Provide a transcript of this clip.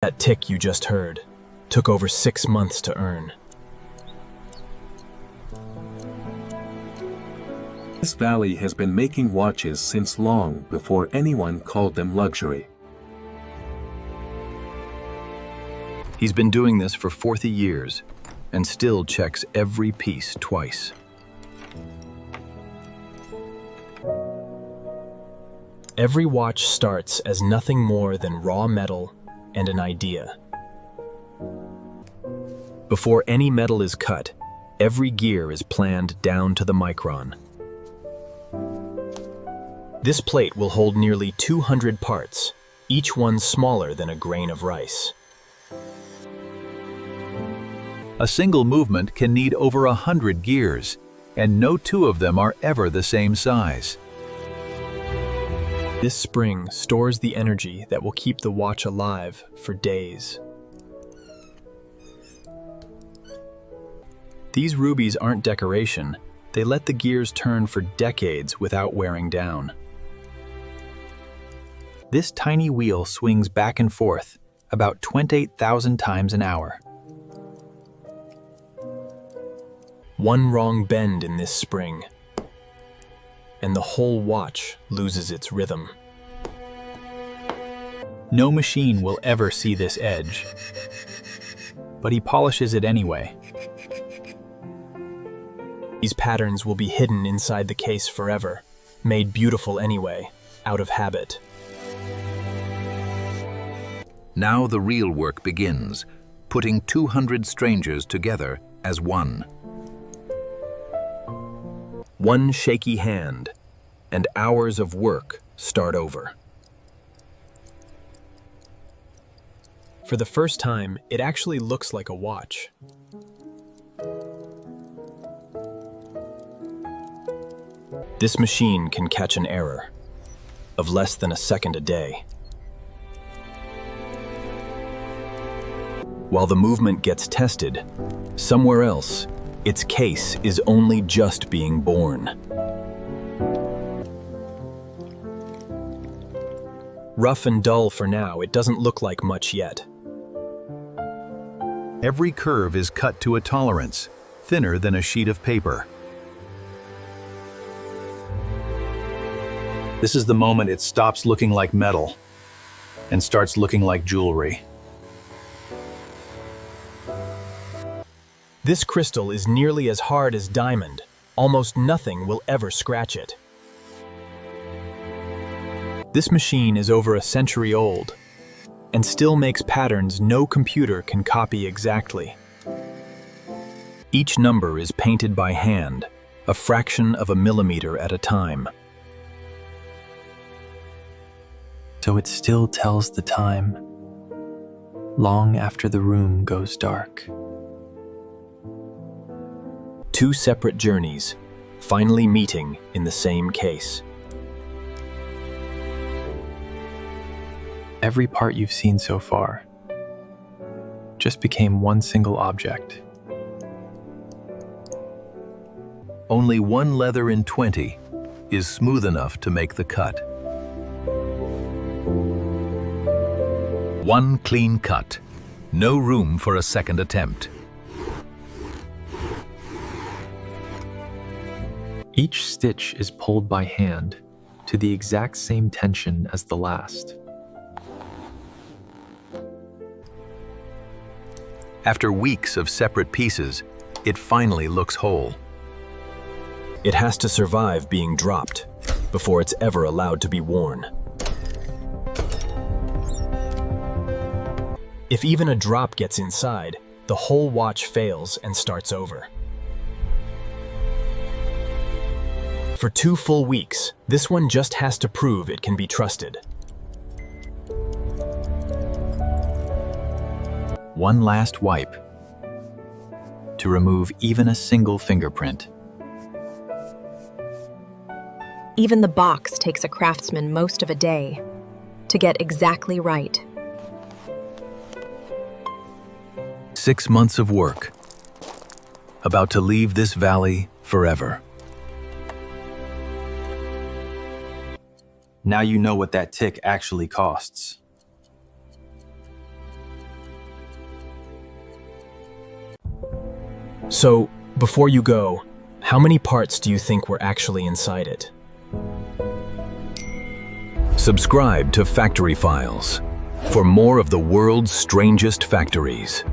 That tick you just heard took over 6 months to earn. This valley has been making watches since long before anyone called them luxury. He's been doing this for 40 years and still checks every piece twice. Every watch starts as nothing more than raw metal and an idea. Before any metal is cut, every gear is planned down to the micron. This plate will hold nearly 200 parts, each one smaller than a grain of rice. A single movement can need over 100 gears, and no two of them are ever the same size. This spring stores the energy that will keep the watch alive for days. These rubies aren't decoration. They let the gears turn for decades without wearing down. This tiny wheel swings back and forth about 28,000 times an hour. One wrong bend in this spring, and the whole watch loses its rhythm. No machine will ever see this edge, but he polishes it anyway. These patterns will be hidden inside the case forever, made beautiful anyway, out of habit. Now the real work begins, putting 200 strangers together as one. One shaky hand, and hours of work start over. For the first time, it actually looks like a watch. This machine can catch an error of less than a second a day. While the movement gets tested, somewhere else, its case is only just being born. Rough and dull for now, it doesn't look like much yet. Every curve is cut to a tolerance, thinner than a sheet of paper. This is the moment it stops looking like metal and starts looking like jewelry. This crystal is nearly as hard as diamond. Almost nothing will ever scratch it. This machine is over a century old and still makes patterns no computer can copy exactly. Each number is painted by hand, a fraction of a millimeter at a time. So it still tells the time, long after the room goes dark. Two separate journeys, finally meeting in the same case. Every part you've seen so far just became one single object. Only one leather in 20 is smooth enough to make the cut. One clean cut, no room for a second attempt. Each stitch is pulled by hand to the exact same tension as the last. After weeks of separate pieces, it finally looks whole. It has to survive being dropped before it's ever allowed to be worn. If even a drop gets inside, the whole watch fails and starts over. For 2 full weeks, this one just has to prove it can be trusted. One last wipe to remove even a single fingerprint. Even the box takes a craftsman most of a day to get exactly right. 6 months of work, about to leave this valley forever. Now you know what that tick actually costs. So, before you go, how many parts do you think were actually inside it? Subscribe to Factory Files for more of the world's strangest factories.